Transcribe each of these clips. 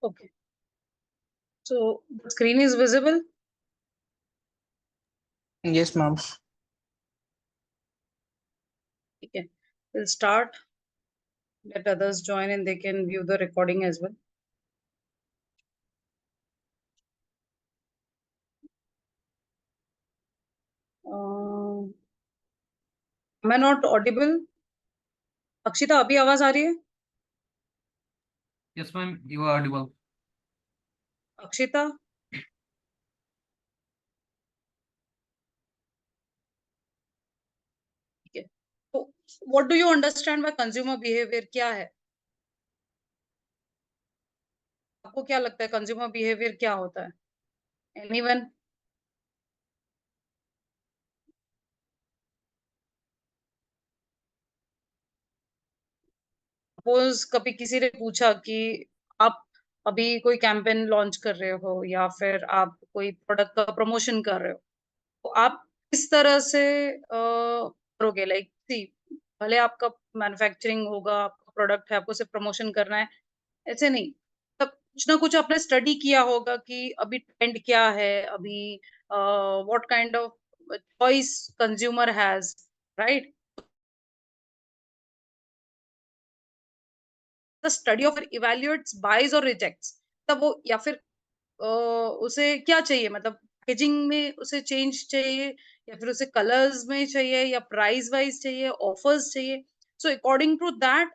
Okay. So the screen is visible. Yes, ma'am. Okay. We'll start. Let others join and they can view the recording as well. Am I not audible? Akshita अभी आवाज आ रही है? Yes, ma'am. You are audible. Akshita? ठीक है. तो what do you understand by consumer behavior क्या है? आपको क्या लगता है कंज्यूमर बिहेवियर क्या होता है? Anyone? सपोज कभी किसी ने पूछा कि आप अभी कोई कैंपेन लॉन्च कर रहे हो या फिर आप कोई प्रोडक्ट का प्रमोशन कर रहे हो, तो आप किस तरह से करोगे? लाइक सी, भले आपका मैन्युफैक्चरिंग होगा, आपका प्रोडक्ट है, आपको सिर्फ प्रमोशन करना है, ऐसे नहीं. तब कुछ ना कुछ आपने स्टडी किया होगा कि अभी ट्रेंड क्या है, अभी what kind of choice consumer has, right? The study of evaluates buys और रिजेक्ट्स. तब वो या फिर उसे क्या चाहिए, मतलब पैकेजिंग में उसे चेंज चाहिए या फिर उसे कलर्स में चाहिए या प्राइस वाइज चाहिए, ऑफर्स चाहिए. So according to that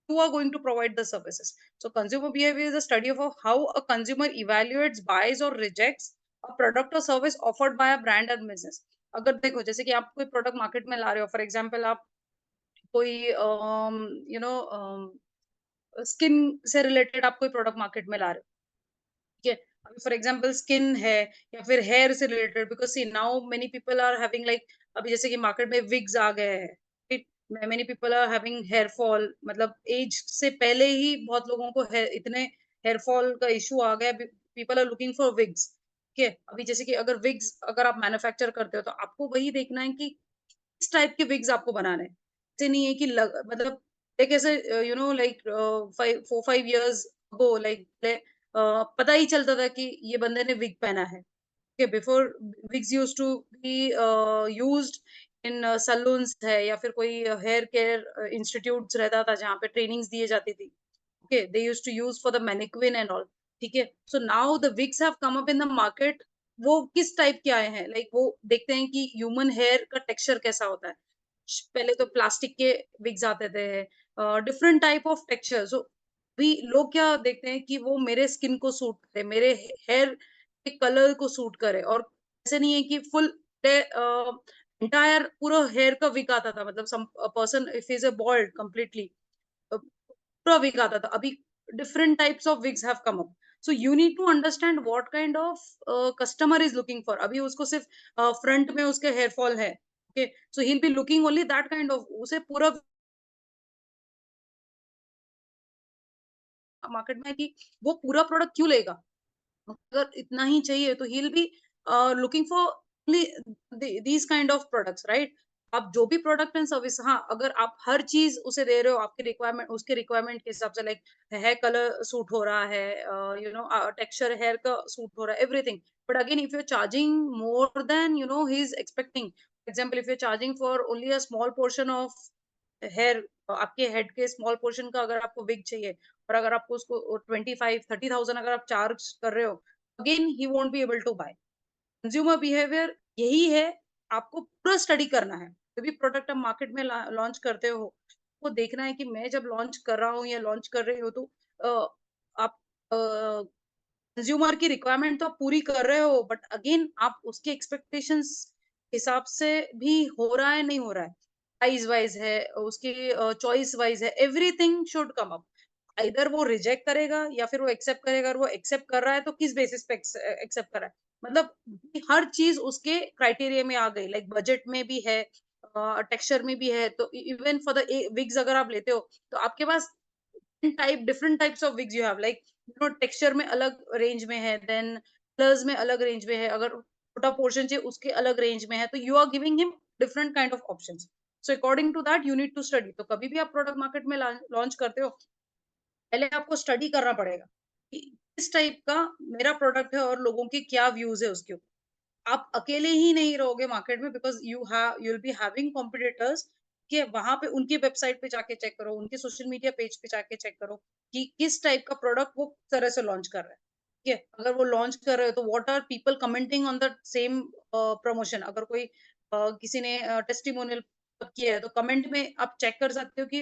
you are going to provide the services. So consumer behavior is a study of how a consumer evaluates, buys or rejects a product or service offered by a brand or business. अगर देखो जैसे कि आप कोई product market में ला रहे हो, for example आप कोई यू नो स्किन से रिलेटेड आप कोई प्रोडक्ट मार्केट में ला रहे हो, ठीक है? अभी फॉर एग्जांपल स्किन है या फिर हेयर से related, because see now many people are having like, अभी जैसे कि मार्केट में विग्स आ गए हैं, right? Many people are having hair fall, मतलब एज से पहले ही बहुत लोगों को इतने हेयर फॉल का इशू आ गया. People are looking for wigs. ठीक है, अभी जैसे कि अगर विग्स अगर आप मैन्युफैक्चर करते हो तो आपको वही देखना है कि किस टाइप के विग्स आपको बनाने हैं. ऐसे नहीं है कि मतलब एक ऐसे लाइक 4-5 years अगो, लाइक पता ही चलता था कि ये बंदे ने विग पहना है. Okay, before wigs used to be used in saloons है या फिर कोई हेयर केयर इंस्टीट्यूट्स रहता था जहाँ पे ट्रेनिंग्स दिए जाती थी. Okay, they used to use for the mannequin and all. ठीक है, so now the wigs have come up in the market. वो किस टाइप के आए हैं, लाइक वो देखते हैं कि ह्यूमन हेयर का टेक्सचर कैसा होता है. पहले तो प्लास्टिक के विग्स आते थे, डिफरेंट टाइप ऑफ टेक्सचर. सो भी लोग क्या देखते हैं कि वो मेरे स्किन को सूट करे, मेरे हेयर के कलर को सूट करे. और ऐसे नहीं है कि फुल एंटायर पूरा हेयर का विग आता था, मतलब some person if is a bald completely पूरा विग आता था. अभी different types of wigs have come up. So you need to understand what kind of customer is looking for. अभी उसको सिर्फ फ्रंट में उसके हेयर फॉल है, okay, so he will be looking only that kind of. उसे पूरा market में है कि वो पूरा प्रोडक्ट क्यों लेगा. अगर इतना ही चाहिए तो he will be looking for only these kind of products, right? आप जो भी प्रोडक्ट एंड सर्विस, हाँ, अगर आप हर चीज उसे दे रहे हो आपके रिक्वायरमेंट, उसके रिक्वायरमेंट के हिसाब से, लाइक हेयर कलर सूट हो रहा है, टेक्सचर हेयर का सूट हो रहा है, everything. But again if you are charging more than he is expecting, for example if you are charging for only a small portion of hair, आपके head के small portion का अगर आपको wig चाहिए, और अगर आपको उसको 25-30,000 अगर आप चार्ज कर रहे हो, again he won't be able to buy. Consumer behaviour यही है. आपको पूरा स्टडी करना है. कोई भी प्रोडक्ट आप मार्केट में लॉन्च करते हो, वो देखना है कि मैं जब लॉन्च कर रहा हूँ या लॉन्च कर रही हूँ तो आप कंज्यूमर की रिक्वायरमेंट तो आप पूरी कर रहे हो, बट अगेन आप उसके एक्सपेक्टेशंस हिसाब से भी हो रहा है नहीं हो रहा है, प्राइस वाइज है, उसकी चॉइस वाइज है, एवरीथिंग शुड कम अप. इधर वो रिजेक्ट करेगा या फिर वो एक्सेप्ट करेगा. और वो एक्सेप्ट कर रहा है तो किस बेसिस पे एक्सेप्ट कर रहा है, मतलब हर चीज उसके क्राइटेरिया में आ गई. लाइक बजट में भी है, टेक्सचर में भी है. तो इवन फॉर द विग्स अगर आप लेते हो तो आपके पास different types of wigs you have, like texture में अलग रेंज में है, देन कलर्स में अलग रेंज में है, अगर छोटा पोर्शन चाहिए उसके अलग रेंज में है, तो you are giving him different kind of options. So according to that you need to study. तो कभी भी आप प्रोडक्ट मार्केट में लॉन्च करते हो, पहले आपको स्टडी करना पड़ेगा कि किस टाइप का मेरा प्रोडक्ट है और लोगों के क्या व्यूज है उसके ऊपर। आप अकेले ही नहीं रहोगे मार्केट में, because you will be having competitors कि वहां पे उनकी वेबसाइट पे जाके चेक करो, उनके सोशल मीडिया पेज पे जाके चेक करो कि किस टाइप का प्रोडक्ट वो किस तरह से लॉन्च कर रहा है। ठीक है, अगर वो लॉन्च कर रहे हो तो what are people commenting on the same promotion. अगर कोई किसी ने टेस्टिमोनियल किया है तो कमेंट में आप चेक कर सकते हो कि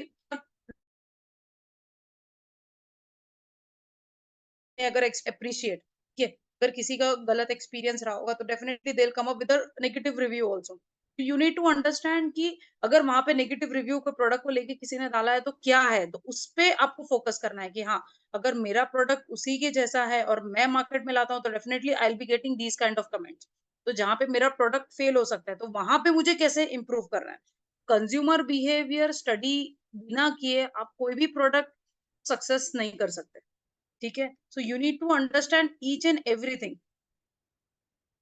अगर एप्रिशिएट, ठीक है, अगर किसी का गलत एक्सपीरियंस रहा होगा तो definitely they will come up with a negative review also. You need to understand कि अगर वहां पे नेगेटिव रिव्यू के प्रोडक्ट को लेके किसी ने डाला है तो क्या है, तो उस पे आपको फोकस करना है कि हाँ, अगर मेरा प्रोडक्ट उसी के जैसा है और मैं मार्केट में लाता हूँ तो definitely I will be getting these kind of comments. तो जहां पे मेरा प्रोडक्ट फेल हो सकता है तो वहां पे मुझे कैसे इंप्रूव करना है। कंज्यूमर बिहेवियर स्टडी बिना किए आप कोई भी प्रोडक्ट सक्सेस नहीं कर सकते। ठीक है, so you need to understand each and everything.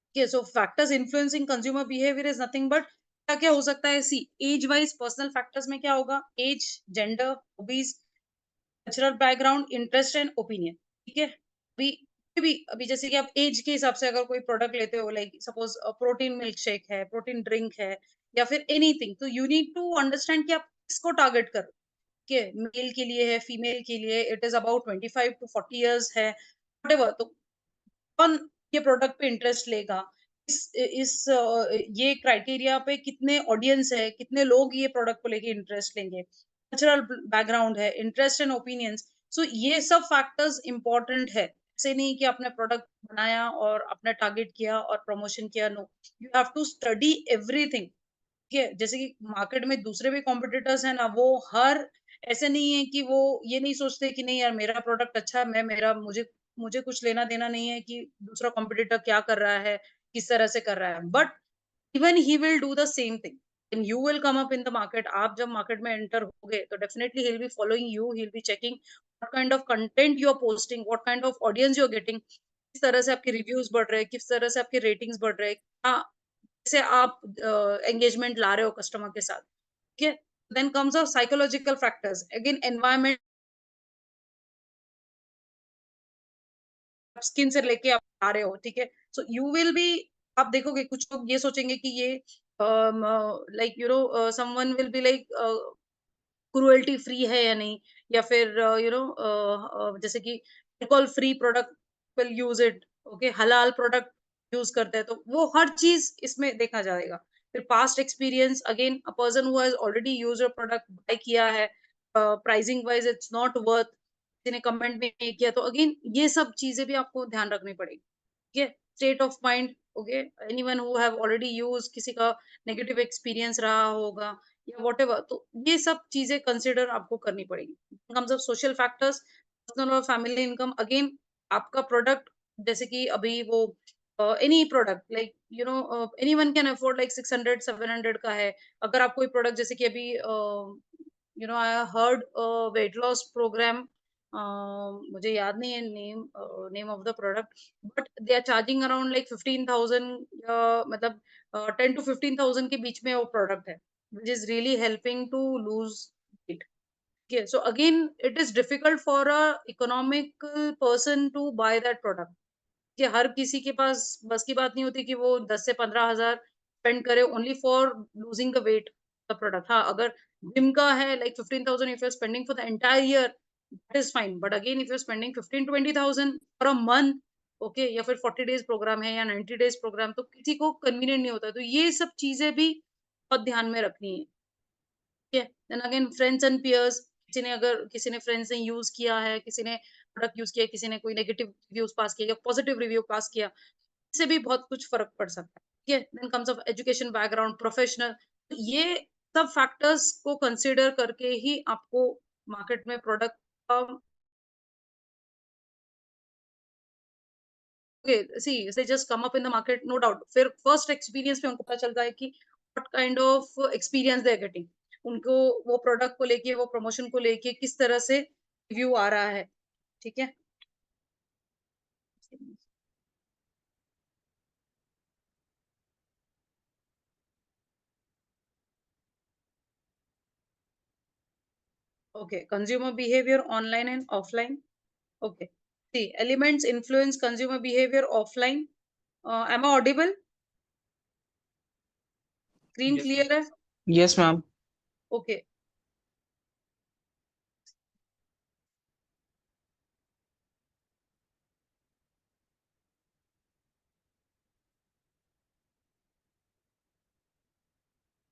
Okay, so factors influencing consumer behavior is nothing but क्या क्या हो सकता है। See age wise personal factors में क्या होगा, age, gender, hobbies, cultural background, interest and opinion. ठीक है, अभी जैसे कि आप एज के हिसाब से अगर कोई प्रोडक्ट लेते हो, like suppose protein milk shake है, प्रोटीन ड्रिंक है, या फिर एनीथिंग, तो यू नीड टू अंडरस्टैंड कि आप किसको टारगेट करो। ठीक है, मेल के लिए है, फीमेल के लिए, it is about 25 to 40 years है, whatever, तो कौन ये प्रोडक्ट पे इंटरेस्ट लेगा, ये क्राइटेरिया पे कितने ऑडियंस है, कितने लोग ये प्रोडक्ट को लेके इंटरेस्ट लेंगे, कल्चरल बैकग्राउंड है, इंटरेस्ट एंड ओपिनियंस। सो ये सब फैक्टर्स इंपॉर्टेंट है। ऐसे नहीं कि आपने प्रोडक्ट बनाया और आपने टारगेट किया और प्रमोशन किया, no, you have to study everything. ठीक है, जैसे कि मार्केट में दूसरे भी कॉम्पिटिटर्स हैं ना, वो हर ऐसे नहीं है कि वो ये नहीं सोचते कि नहीं यार मेरा प्रोडक्ट अच्छा है, मैं मेरा मुझे मुझे कुछ लेना देना नहीं है कि दूसरा कॉम्पिटिटर क्या कर रहा है, किस तरह से कर रहा है, but even he will do the same thing and you will come up in the market. आप जब मार्केट में एंटर होगे तो definitely he will be following you, he will be checking what kind of content you are posting, what kind of audience you are getting, किस तरह से आपके reviews बढ़ रहे हैं, किस तरह से आपके रेटिंग्स बढ़ रहे हैं, हाँ, कैसे आप एंगेजमेंट ला रहे हो कस्टमर के साथ। ठीक है, then comes a psychological factors, again environment, skin से लेके आप आ रहे हो। ठीक है, सो यू विल बी, आप देखोगे कुछ लोग ये सोचेंगे कि ये like someone will be like cruelty free है या नहीं, या फिर जैसे कि alcohol free product will use it, okay, हलाल प्रोडक्ट यूज करते हैं, तो वो हर चीज इसमें देखा जाएगा। फिर past experience, again a person who has already used a product, buy किया है, pricing wise it's not worth, किसी ने कमेंट में नहीं किया, तो अगेन ये सब चीजें भी आपको ध्यान रखनी पड़ेगी। ठीक है, state of mind, okay, anyone who have already used, किसी का नेगेटिव एक्सपीरियंस रहा होगा या व्हाटएवर, तो ये सब चीजें कंसिडर आपको करनी पड़ेगी। Comes of social factors, personal और फैमिली इनकम, अगेन आपका प्रोडक्ट, जैसे कि अभी वो any product like anyone can afford like 600 700 का है। अगर आप कोई प्रोडक्ट, जैसे कि अभी I heard weight loss program, मुझे याद नहीं है name of the product, but they are charging around like 15,000, मतलब 10 to 15,000 के बीच में वो प्रोडक्ट है, which is really helping to lose weight. Okay, so again, it is difficult for a economical person to buy that product. कि हर किसी के पास बस की बात नहीं होती कि वो 10 से 15,000 स्पेंड करे only for losing the weight the product. हाँ, अगर जिम का है like 15,000 if you are spending for the entire year, that is fine, but again if you are spending 15 20,000 for a month, okay, या फिर 40 days programme है या 90 days programme, तो किसी को कन्वीनियंट नहीं होता, तो ये सब चीजें भी बहुत ध्यान में रखनी है। ठीक है, then again friends and peers, किसी ने फ्रेंड्स ने यूज किया है, किसी ने प्रोडक्ट यूज किया, किसी ने कोई नेगेटिव रिव्यूज पास किया या पॉजिटिव रिव्यू पास किया, इससे भी बहुत कुछ फर्क पड़ सकता है। ठीक है, then comes of education background, professional, ये सब फैक्टर्स को कंसीडर करके ही आपको मार्केट में प्रोडक्ट का, okay, see they just come up in the market, no doubt, फिर फर्स्ट एक्सपीरियंस में उनको पता चलता है कि what kind of experience they are getting, उनको वो प्रोडक्ट को लेके, वो प्रमोशन को लेके किस तरह से रिव्यू आ रहा है। ठीक है, okay, consumer behaviour online and offline, okay, See, elements influence consumer behavior offline. Am I audible? Screen Yes, clear ma'am. है? Yes, ma'am. Okay.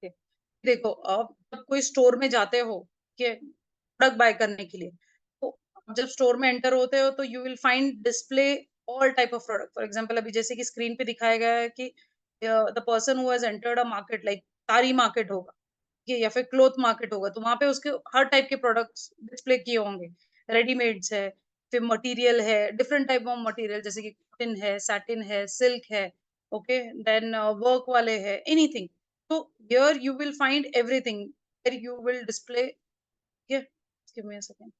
okay. देखो, अब जब कोई स्टोर में जाते हो कि प्रोडक्ट बाय करने के लिए, तो आप जब स्टोर में एंटर होते हो तो you will find display all type of product. For example अभी जैसे कि स्क्रीन पे दिखाया गया है कि the person who has entered a market, like सारी मार्केट होगा ये या फिर क्लॉथ मार्केट होगा, तो वहां पे उसके हर टाइप के प्रोडक्ट्स डिस्प्ले किए होंगे। रेडीमेड्स है, फिर मटेरियल है, डिफरेंट टाइप ऑफ मटेरियल जैसे कि कॉटन है, सैटिन है, सिल्क है, ओके, देन वर्क वाले है, एनीथिंग। तो here you will find everything, where you will display. Give me a second.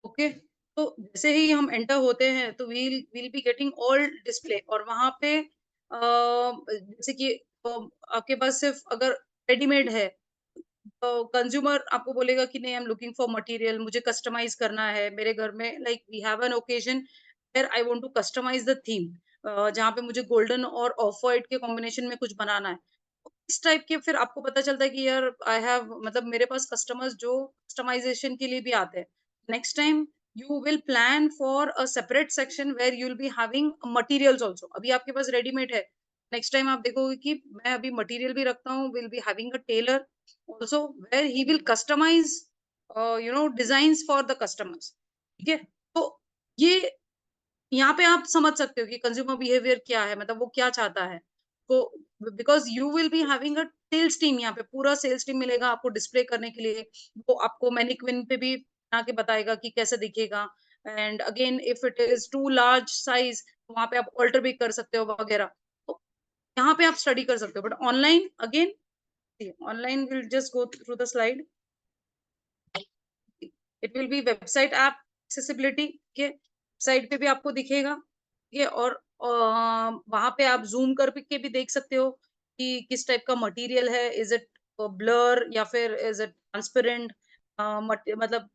Okay, तो जैसे ही हम एंटर होते हैं तो we'll will be getting all display, और वहां पे जैसे कि आपके पास सिर्फ अगर रेडीमेड है तो कंज्यूमर आपको बोलेगा कि नहीं, I am looking for material, मुझे कस्टमाइज करना है मेरे घर में, like we have an occasion where I want to customize the theme, जहाँ पे मुझे गोल्डन और ऑफ व्हाइट के कॉम्बिनेशन में कुछ बनाना है। तो इस टाइप के फिर आपको पता चलता है कि यार आई हैव, मतलब मेरे पास कस्टमर्स जो कस्टमाइजेशन के लिए भी आते हैं। Next time you will plan for a separate section where you will be having materials also. अभी आपके पास रेडीमेड है, नेक्स्ट टाइम आप देखोगे कि मैं अभी मटेरियल भी रखता हूँ, will be having a tailor also where he will customize designs for the customers। ठीक है, तो ये यहाँ पे आप समझ सकते हो कि कंज्यूमर बिहेवियर क्या है, मतलब वो क्या चाहता है। तो because you will be having a sales team, यहाँ पे पूरा सेल्स टीम मिलेगा आपको डिस्प्ले करने के लिए। वो आपको मैनिक्विन पे भी बना के बताएगा कि कैसे दिखेगा। And again if it is too large size, वहां पे आप ऑल्टर भी कर सकते हो वगैरह। तो यहाँ पे आप स्टडी कर सकते हो, but online again, online will just go through the slide. It will be website app accessibility के साइड पे भी आपको दिखेगा। ठीक है, और वहां पे आप जूम कर के भी देख सकते हो कि किस टाइप का मटेरियल है, इज इट ब्लर या फिर इज इट ट्रांसपेरेंट। मतलब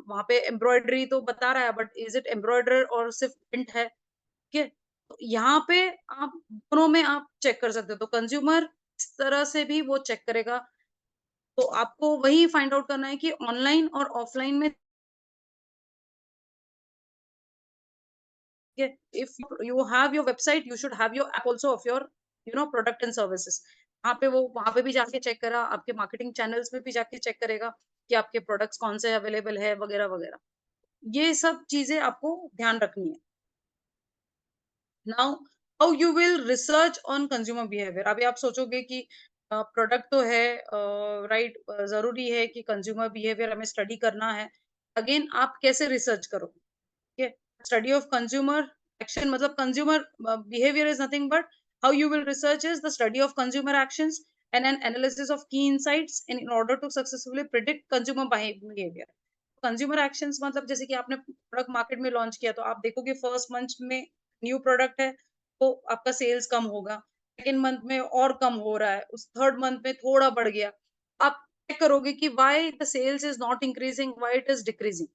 वहां पे एम्ब्रॉयडरी तो बता रहा है, बट इज इट एम्ब्रॉयडर और सिर्फ प्रिंट है। ठीक है, तो यहाँ पे आप दोनों में आप चेक कर सकते हो, तो कंज्यूमर इस तरह से भी वो चेक करेगा। तो आपको वही फाइंड आउट करना है कि ऑनलाइन और ऑफलाइन में, if you have your website you should have your app also of your product and services. वहां पे वो वहां पे भी जाके चेक करा, आपके मार्केटिंग चैनल्स में भी जाके चेक करेगा कि आपके प्रोडक्ट्स कौन से अवेलेबल है वगैरह वगैरह। ये सब चीजें आपको ध्यान रखनी है। Now how you will research on consumer behaviour. अभी आप सोचोगे कि प्रोडक्ट तो है, राइट, जरूरी है कि कंज्यूमर बिहेवियर हमें स्टडी करना है। अगेन आप कैसे रिसर्च करो? Okay, study of consumer action, मतलब consumer behavior is nothing but how you will research is the study of consumer actions and an analysis of key insights in order to successfully predict consumer behavior। Consumer actions मतलब जैसे कि आपने product market में launch किया, तो आप देखोगे first month में न्यू प्रोडक्ट है तो आपका सेल्स कम होगा, सेकेंड मंथ में और कम हो रहा है, उस थर्ड मंथ में थोड़ा बढ़ गया। आप चेक करोगे कि why the sales is not increasing, why it is decreasing.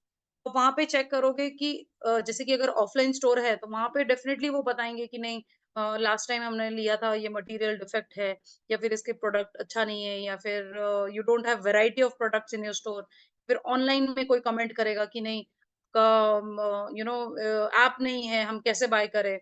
तो वहां पे चेक करोगे कि जैसे कि अगर ऑफलाइन स्टोर है तो वहां पे डेफिनेटली वो बताएंगे कि नहीं, लास्ट टाइम हमने लिया था ये मटेरियल डिफेक्ट है, या फिर इसके प्रोडक्ट अच्छा नहीं है, या फिर you don't have variety of products in your store. फिर ऑनलाइन में कोई कमेंट करेगा कि नहीं, ऐप नहीं है, हम कैसे बाय करें,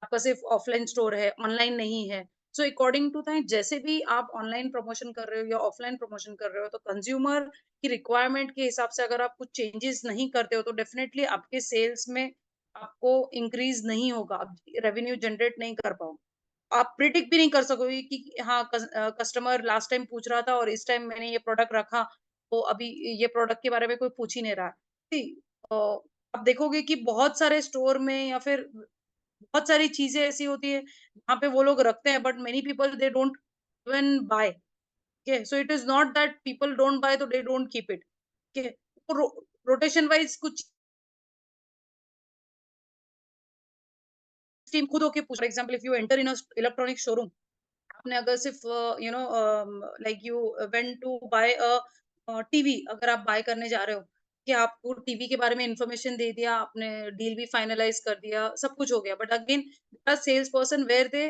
आपका सिर्फ ऑफलाइन स्टोर है, ऑनलाइन नहीं है। सो अकॉर्डिंग टू दैट जैसे भी आप ऑनलाइन प्रमोशन कर रहे हो या ऑफलाइन प्रमोशन कर रहे हो, तो कंज्यूमर की रिक्वायरमेंट के हिसाब से अगर आप कुछ चेंजेस नहीं करते हो, तो डेफिनेटली आपके सेल्स में आपको इंक्रीज नहीं होगा, आप रेवेन्यू जनरेट नहीं कर पाओगे। आप प्रिडिक्ट भी नहीं कर सकोगे कि हाँ, कस्टमर लास्ट टाइम पूछ रहा था और इस टाइम मैंने ये प्रोडक्ट रखा, तो अभी ये प्रोडक्ट के बारे में कोई पूछ ही नहीं रहा है। अ, आप देखोगे कि बहुत सारे स्टोर में या फिर बहुत सारी चीजें ऐसी होती है जहाँ पे वो लोग रखते हैं, but many people they don't even buy. Okay, so it is not that people don't buy तो they don't keep it. Okay, rotation wise कुछ टीम खुद होके पूछ, for example if you enter in a electronic showroom, आपने अगर सिर्फ like you went to buy a TV, अगर आप बाय करने जा रहे हो कि आपको टीवी के बारे में इंफॉर्मेशन दे दिया, आपने डील भी फाइनलाइज कर दिया, सब कुछ हो गया, but again sales person where they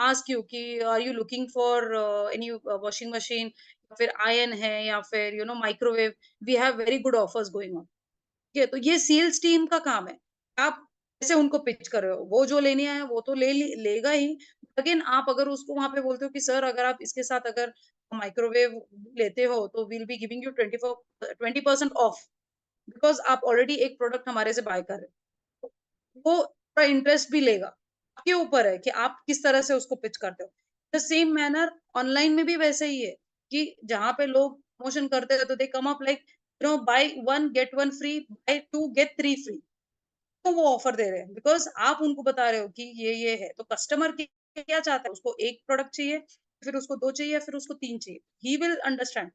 ask you कि are you looking for any washing machine, या फिर आयरन है, या फिर microwave, we have very good offers going on. ठीक है, तो ये सेल्स टीम का काम है। आप कैसे उनको पिच कर रहे हो, वो जो लेने आए वो तो लेगा ही। अगेन आप अगर उसको वहां पे बोलते हो कि सर अगर आप इसके साथ अगर माइक्रोवेव लेते हो तो we'll be giving you 20% off, because आप ऑलरेडी एक प्रोडक्ट हमारे से बाय कर रहे हो, तो वो थोड़ा इंटरेस्ट भी लेगा। आपके ऊपर है कि आप किस तरह से उसको पिच करते हो। द सेम मैनर ऑनलाइन में भी वैसे ही है कि जहां पे लोग प्रमोशन करते हैं तो they come up like buy one get one free, buy two get three free, तो वो ऑफर दे रहे हैं बिकॉज आप उनको बता रहे हो कि ये है। तो कस्टमर क्या चाहता है, उसको एक प्रोडक्ट चाहिए, फिर उसको दो चाहिए, फिर उसको तीन चाहिए, he will understand.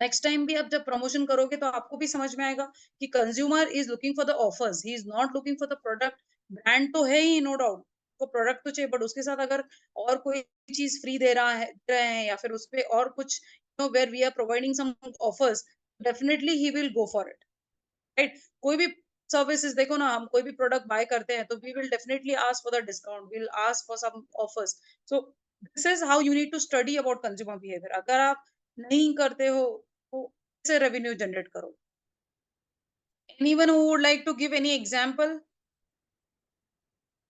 Next time भी आप जब प्रमोशन करोगे तो आपको भी समझ में आएगा कि consumer is looking for the offers, he is not looking for the product. Brand तो है ही, नो डाउट, को प्रोडक्ट तो चाहिए, बट उसके साथ अगर और कोई चीज फ्री दे रहे हैं या फिर उस पे और कुछ where we are providing some offers, definitely he will go for it, right. कोई भी सर्विसेज देखो ना, हम कोई भी प्रोडक्ट बाय करते हैं तो we will definitely ask for the discount, we will ask for some offers. So this is how you need to study about consumer behaviour. अगर आप नहीं करते हो तो कैसे रेवेन्यू जनरेट करो? Anyone who would like to give any example,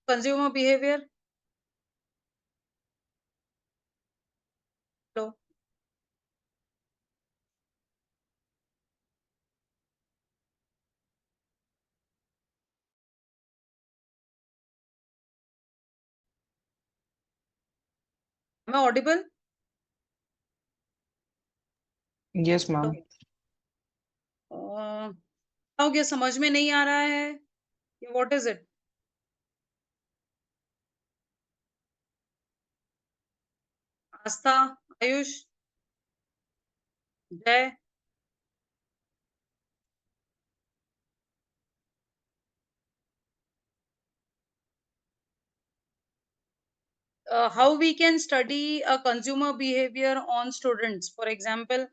consumer behaviour? लो, मैं ऑडिबल? Yes, ma'am. हो गया, समझ में नहीं आ रहा है, व्हाट इज इट? आस्था, आयुष, जय, how we can study a consumer behavior on students, for example,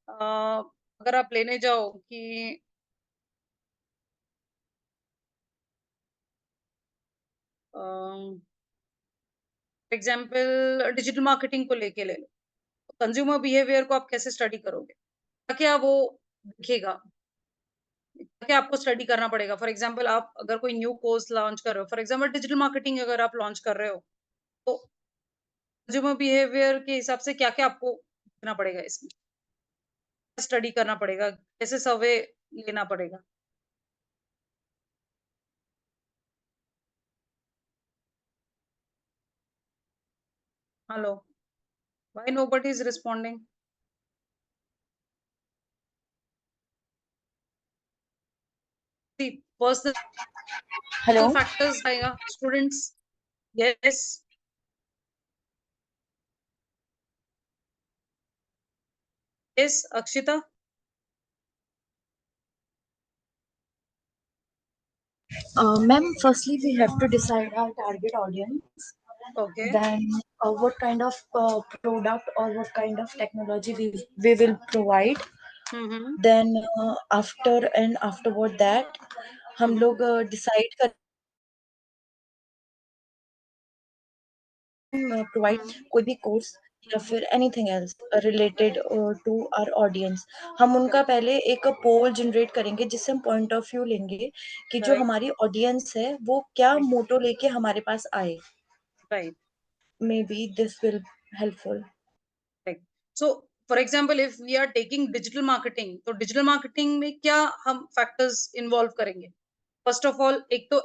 अगर आप लेने जाओ कि फॉर एग्जाम्पल डिजिटल मार्केटिंग को लेके ले लो, कंज्यूमर बिहेवियर को आप कैसे स्टडी करोगे? क्या वो दिखेगा, क्या आपको स्टडी करना पड़ेगा? फॉर एग्जाम्पल आप अगर कोई न्यू कोर्स लॉन्च कर रहे हो, फॉर एग्जाम्पल डिजिटल मार्केटिंग अगर आप लॉन्च कर रहे हो, तो कंज्यूमर बिहेवियर के हिसाब से क्या क्या आपको करना पड़ेगा, इसमें स्टडी करना पड़ेगा, कैसे सर्वे लेना पड़ेगा? Hello, why nobody is responding? Personal hello. Factors आएगा, students. Yes, yes Akshita. Ma'am, firstly, we have to decide our target audience, okay. then what kind of product or what kind of technology we will provide. Hmm, Then afterward that हम हम्म, लोग decide कर provide हम्म, कोई भी course या hmm, फिर anything else related to our audience. हम उनका right, पहले एक पोल जनरेट करेंगे जिससे हम पॉइंट ऑफ व्यू लेंगे कि जो राइट, हमारी ऑडियंस है वो क्या राइट, मोटो लेके हमारे पास आए। Right. maybe this will helpful. Right. So for example, if we are taking digital marketing, तो digital marketing में क्या हम factors involve करेंगे? First of all, एक तो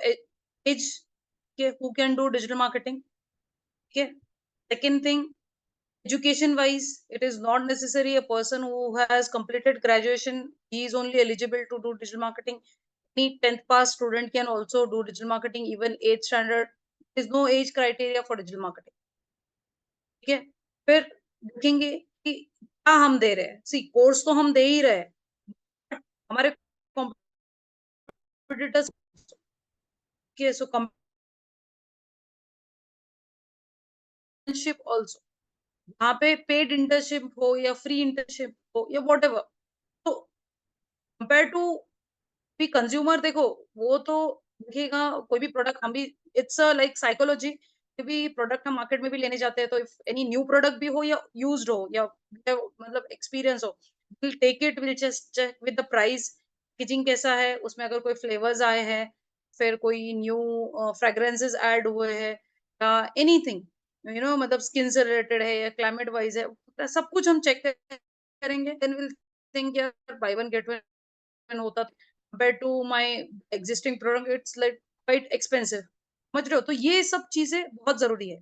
age के who can do digital marketing, ठीक है? Second thing, education wise, it is not necessary a person who has completed graduation, he is only eligible to do digital marketing. Any 10th pass student can also do digital marketing, even 8th standard. There is no age criteria for digital marketing. ठीक है? फिर देखेंगे कि क्या हम दे रहे हैं। सी course तो हम दे ही रहे हैं, बट हमारे कॉम्पिटिटर्स के सो कंपेनियनशिप आल्सो, यहाँ पे पेड इंटर्नशिप हो या फ्री इंटर्नशिप हो या व्हाटएवर, तो कंपेयर टू भी कंज्यूमर देखो, वो तो देखेगा कोई भी प्रोडक्ट, हम भी इट्स लाइक साइकोलॉजी, कोई भी प्रोडक्ट हम मार्केट में भी लेने जाते हैं तो इफ एनी न्यू प्रोडक्ट भी हो या यूज्ड हो या मतलब एक्सपीरियंस हो, will take it, will just check with the price, packaging कैसा है, उसमें अगर कोई फ्लेवर्स आए हैं, फिर कोई न्यू फ्रेग्रेंसेस ऐड हुए हैं या एनीथिंग, मतलब स्किन से रिलेटेड है या क्लाइमेट वाइज है, सब कुछ हम चेक करेंगे, देन विल थिंक यार बाय वन गेट वन होता compared to my existing product, it's like quite expensive, समझ रहे हो? तो ये सब चीजें बहुत जरूरी है।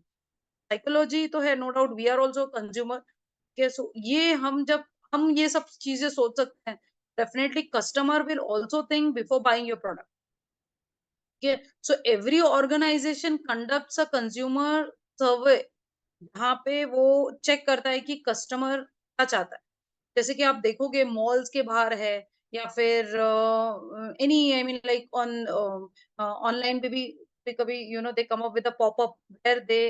साइकोलॉजी तो है, no doubt, we are also consumer के, सो ये हम जब हम ये सब चीजें सोच सकते हैं, definitely customer will also think before buying your product. So every organisation conducts a consumer survey, जहाँ पे वो चेक करता है कि कस्टमर क्या चाहता है। जैसे कि आप देखोगे मॉल्स के बाहर है या फिर any, I mean like on online पे भी कभी they come up with a popup where they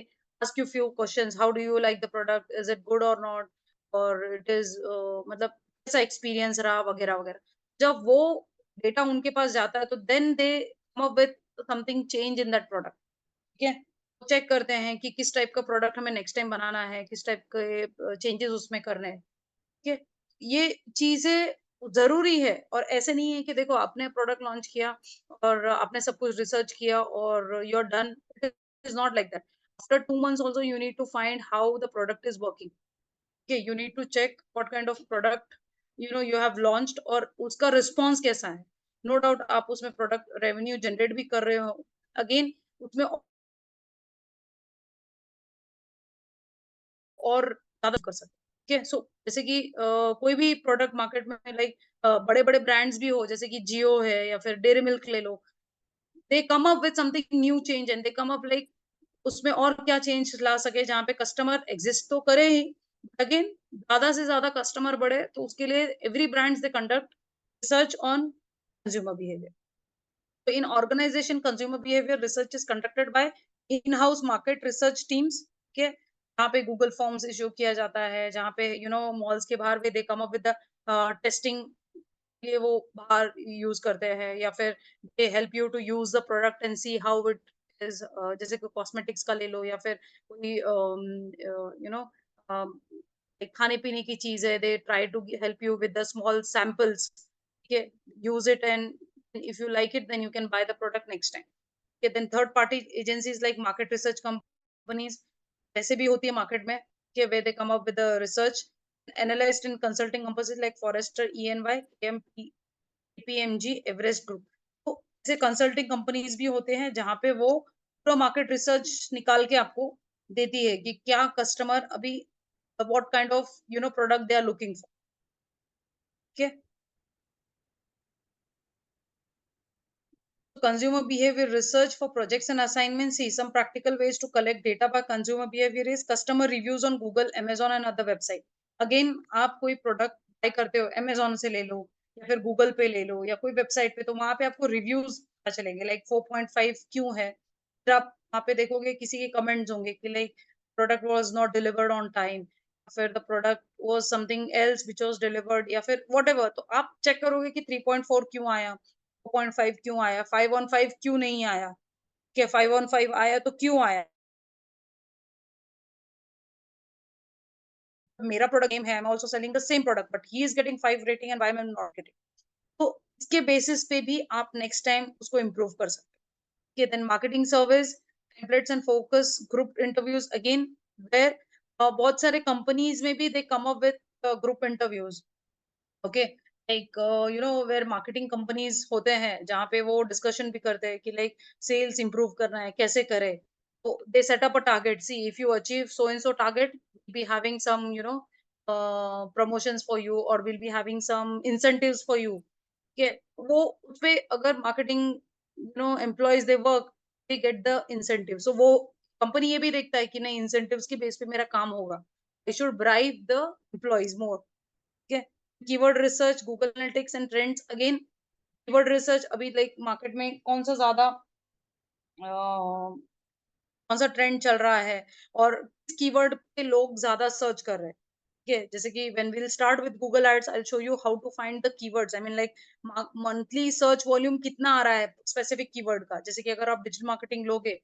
ask you few questions, how do you like the product, is it good और नॉट, और इट इज मतलब कैसा एक्सपीरियंस रहा वगैरह वगैरह। जब वो डेटा उनके पास जाता है तो then they come up with something change in that product, ठीक है? चेक करते हैं कि किस टाइप का प्रोडक्ट हमें नेक्स्ट टाइम बनाना है, किस टाइप के चेंजेस उसमें करने हैं, ठीक है? ये चीजें जरूरी है, और ऐसे नहीं है कि देखो आपने प्रोडक्ट लॉन्च किया और आपने सब कुछ रिसर्च किया और you are done, it is not like that. After 2 months also you need to find how the product is working, okay? You need to check what kind of product you have launched और उसका response कैसा है। No doubt आप उसमें product revenue generate भी कर रहे हो, अगेन उसमें और ज्यादा कर सकते हैं, ठीक है? सो जैसे कि कोई भी प्रोडक्ट मार्केट में लाइक बड़े बड़े ब्रांड्स भी हो, जैसे कि जियो है या फिर डेयरी मिल्क ले लो, they come up with something new change and they come up like उसमें और क्या चेंज ला सके जहाँ पे कस्टमर एग्जिस्ट तो करे ही, अगेन ज्यादा से ज्यादा कस्टमर बढ़े, तो उसके लिए every brands they conduct research on consumer behaviour. So in organization, consumer behavior research is conducted by in-house market research teams. Okay, जहाँ पे गूगल फॉर्म्स इश्यू किया जाता है, जहाँ पे मॉल्स के बाहर भी they come up with the testing, ये वो बाहर यूज करते हैं, या फिर they help you to use the product and see how it is, जैसे कोई कॉस्मेटिक्स का ले लो या फिर कोई खाने पीने की चीज है, they try to help you with the small samples, ठीक है? Use it and if you like it, then you can buy the product next time. Okay, then third party agencies like market research companies, ऐसे भी होती है market में, कि where they come up with the research, analyzed in consulting companies like Forrester, EY, KPMG, Everest Group। तो ऐसे consulting companies भी होते हैं जहाँ पे वो पूरा मार्केट रिसर्च निकाल के आपको देती है कि क्या कस्टमर अभी what kind of product they are looking for, okay? Consumer behavior research for projects and assignments. See, some practical ways to collect data by consumer behavior is customer reviews on Google, Amazon and other website. Again, आप कोई product buy करते हो, Amazon से ले लो या फिर Google पे ले लो या कोई वेबसाइट पे, तो वहां पे आपको रिव्यूज पता चलेंगे, लाइक 4.5 क्यों है, फिर आप वहां पे देखोगे किसी के कमेंट्स होंगे कि like product was not delivered on time, फिर the product was something else which was delivered, या फिर व्हाटएवर, तो आप चेक करोगे कि 3.4 क्यों आया, 4.5 क्यों आया, 5 on 5 क्यों नहीं आया, क्या 5 on 5 आया तो क्यों आया? मेरा प्रोडक्ट सेम है, I am also selling the same product but he is getting 5 rating and why am not getting. तो इसके बेसिस पे भी आप नेक्स्ट टाइम उसको इम्प्रूव कर सकते हैं। Then marketing service templates and focus group interviews again, where बहुत सारे कंपनीज में भी they come up with group interviews, okay, like where marketing companies होते हैं जहाँ पे वो डिस्कशन भी करते हैं कि लाइक सेल्स इंप्रूव करना है, कैसे करें, तो they set up a target, see if you achieve so and so target, be having some promotions for you or we'll be having some incentives for you, okay, वो उसपे अगर marketing employees they work, they get the incentive, so वो company ये भी देखता है कि नहीं, इंसेंटिव्स की बेस पे मेरा काम होगा, I should bribe the employees more, ठीक है। Keyword research, Google analytics and trends, again keyword research, अभी लाइक मार्केट में कौन सा ज्यादा कौन सा ट्रेंड चल रहा है और किस कीवर्ड पे लोग ज्यादा सर्च कर रहे हैं, ठीक है। जैसे कि when we will start with Google ads, I will show you how to find the keywords, I mean like monthly search volume कितना आ रहा है स्पेसिफिक कीवर्ड का। जैसे कि अगर आप डिजिटल मार्केटिंग लोगे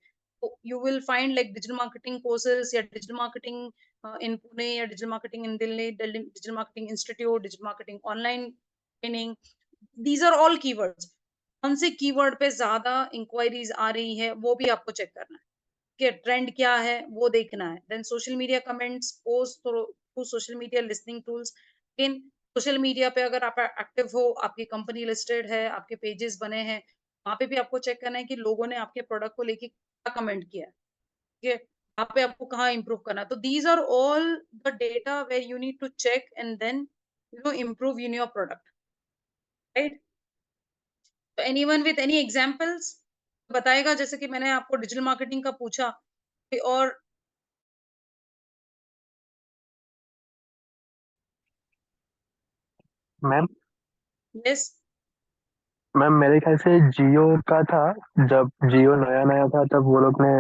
तो you will find like digital marketing courses या डिजिटल मार्केटिंग इन पुणे या digital marketing in Delhi, digital marketing institute, digital marketing online training, these are all keywords. कौन से कीवर्ड पे ज्यादा इंक्वायरीज आ रही है वो भी आपको चेक करना है कि ट्रेंड क्या है, वो देखना है। Then social media comments, post through social media listing tools, in social media पे अगर आप एक्टिव हो, आपकी कंपनी लिस्टेड है, आपके पेजेस बने हैं, वहां पे भी आपको चेक करना है कि लोगों ने आपके प्रोडक्ट को लेके क्या कमेंट किया है, ठीक है, वहां पे आपको कहाँ इंप्रूव करना है। तो these are all the data where you need to check and then improve in your product, right? तो एनीवन विद एनी एग्जांपल्स बताएगा, जैसे कि मैंने आपको डिजिटल मार्केटिंग का पूछा, और मैम यस, मैम मेरे ख्याल से जियो का था, जब जियो नया नया था तब वो लोग ने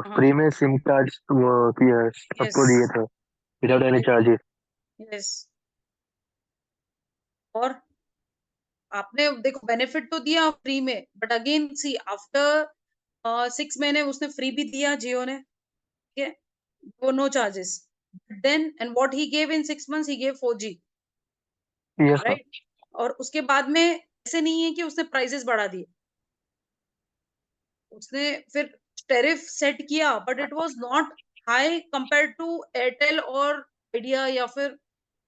फ्री में सिम कार्ड्स वो किए, यस, सबको दिए थे विदाउट एनी चार्जेस। यस, और आपने देखो बेनिफिट तो दिया फ्री में, बट अगेन सी आफ्टर 6 महीने उसने फ्री भी दिया जियो ने, ठीक है, वो no charges, then and what he gave in 6 months, he gave 4G, yes ma'am. Right. और उसके बाद में ऐसे नहीं है कि उसने प्राइसेस बढ़ा दिए, उसने फिर टेरिफ सेट किया, but it was not high compare to Airtel और आइडिया या फिर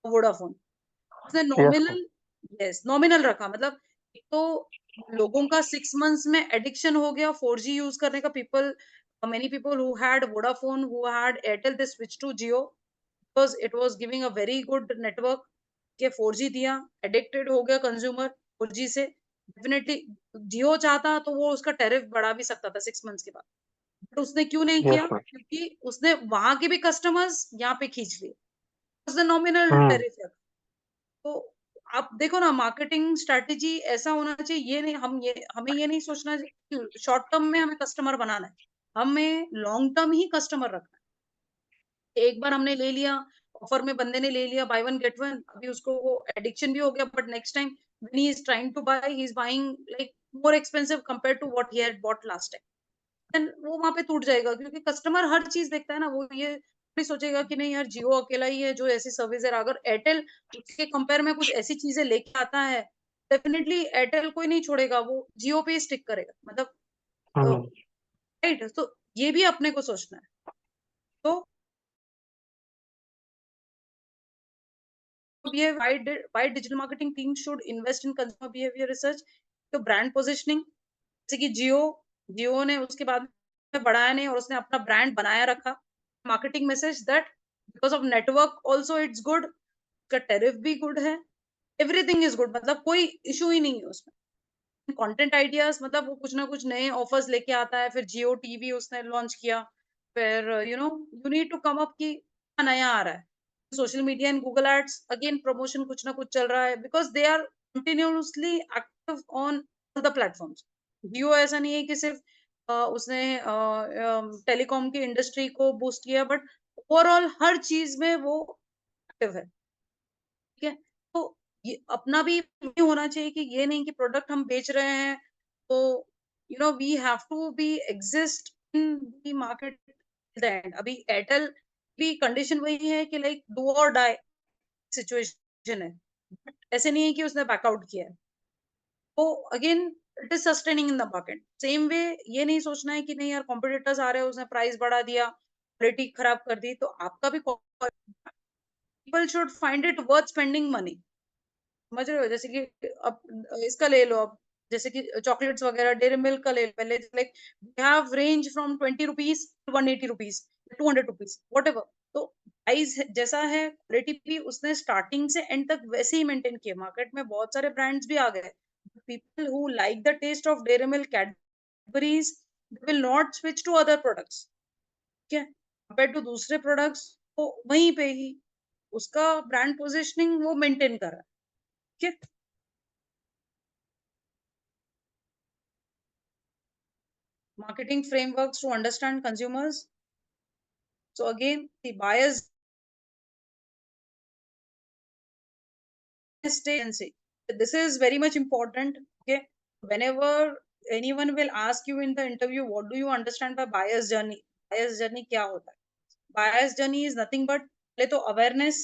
वोडाफोन, उसने yes ma'am. Nominal, yes nominal रखा। मतलब एक तो लोगों का 6 मंथ्स में एडिक्शन हो गया 4G यूज करने का, people, many people who had Vodafone, who had Airtel, they switched to Jio because it was giving a very good network, के 4G दिया, एडिक्टेड हो गया कंज्यूमर 4G से, डेफिनेटली जियो चाहता तो वो उसका टेरिफ बढ़ा भी सकता था 6 मंथ्स के बाद, बट उसने क्यों नहीं किया, यस मैम। क्योंकि उसने वहां के भी कस्टमर्स यहाँ पे खींच लिए, उसने नॉमिनल हम्म। टेरिफ रखा। तो आप देखो ना, मार्केटिंग स्ट्रेटेजी ऐसा होना चाहिए, ये नहीं हमें ये नहीं सोचना चाहिए शॉर्ट टर्म में हमें कस्टमर बनाना है, हमें लॉन्ग टर्म ही कस्टमर रखना है। एक बार हमने ले लिया, ऑफर में बंदे ने ले लिया बाय वन गेट वन, अभी उसको वो एडिक्शन भी हो गया, but next time when he is trying to buy, he is buying like more expensive compare to what he had bought last time, then वो वहां पे टूट जाएगा, क्योंकि कस्टमर हर चीज देखता है ना, वो ये नहीं सोचेगा कि नहीं यार जियो अकेला ही है जो ऐसी सर्विस है, अगर एयरटेल उसके कंपेयर में कुछ ऐसी चीजें लेके आता है, डेफिनेटली एयरटेल कोई नहीं छोड़ेगा, वो जियो पे ही स्टिक करेगा, मतलब हम्म। राइट। तो ये भी अपने को सोचना है। तो ये why digital marketing teams should invest in consumer behavior research, तो ब्रांड पोजिशनिंग, जैसे कि जियो ने उसके बाद में बढ़ाया नहीं और उसने अपना ब्रांड बनाया रखा, marketing message that because of network also it's good, उसका टेरिफ भी गुड है, एवरीथिंग इज गुड, मतलब कोई इशू ही नहीं है उसमें। कंटेंट आइडियाज, मतलब वो कुछ ना कुछ नए ऑफर्स लेके आता है, फिर जियो टीवी उसने लॉन्च किया, फिर you need to come up की क्या नया आ रहा है, social media and Google ads, again promotion कुछ ना कुछ चल रहा है, because they are continuously active on all the platforms. Jio ऐसा नहीं है कि सिर्फ उसने टेलीकॉम की इंडस्ट्री को बूस्ट किया, बट ओवरऑल हर चीज में वो एक्टिव है, ठीक है। तो ये अपना भी ये होना चाहिए कि ये नहीं कि प्रोडक्ट हम बेच रहे हैं तो we have to be exist in the market the end. अभी एयरटेल की कंडीशन वही है कि लाइक डू और डाई सिचुएशन है, बट ऐसे नहीं है कि उसने बैकआउट किया है। तो again it is sustaining in the market. Same way ये नहीं सोचना है कि नहीं यार कॉम्पिटिटर्स आ रहे हैं, उसने प्राइस बढ़ा दिया, क्वालिटी खराब कर दी, तो आपका भी. People should find it worth spending money. समझ रहे हो? जैसे कि अब इसका ले लो, अब जैसे कि चॉकलेट्स वगैरह, डेयरी मिल्क का ले लो. पहले like we have range from 20 rupees to 180 rupees, 200 rupees, whatever. तो प्राइस जैसा है, क्वालिटी भी उसने स्टार्टिंग से एंड तक वैसे ही मेंटेन किया. मार्केट में बहुत सारे ब्रांड्स भी आ गए. People who like the taste of Dairy Milk, Cadbury's, they will not switch to other products. ठीक है, कंपेयर टू दूसरे प्रोडक्ट्स, तो वहीं पे ही उसका ब्रांड पोजिशनिंग वो मेंटेन कर रहा है. ठीक है. Marketing frameworks to understand consumers. So again, the buyers agency. This is very much important. Okay, whenever anyone will ask you in the interview, what do you understand by buyer's journey? Buyer's journey क्या होता है? Buyer's journey is nothing but पहले तो awareness.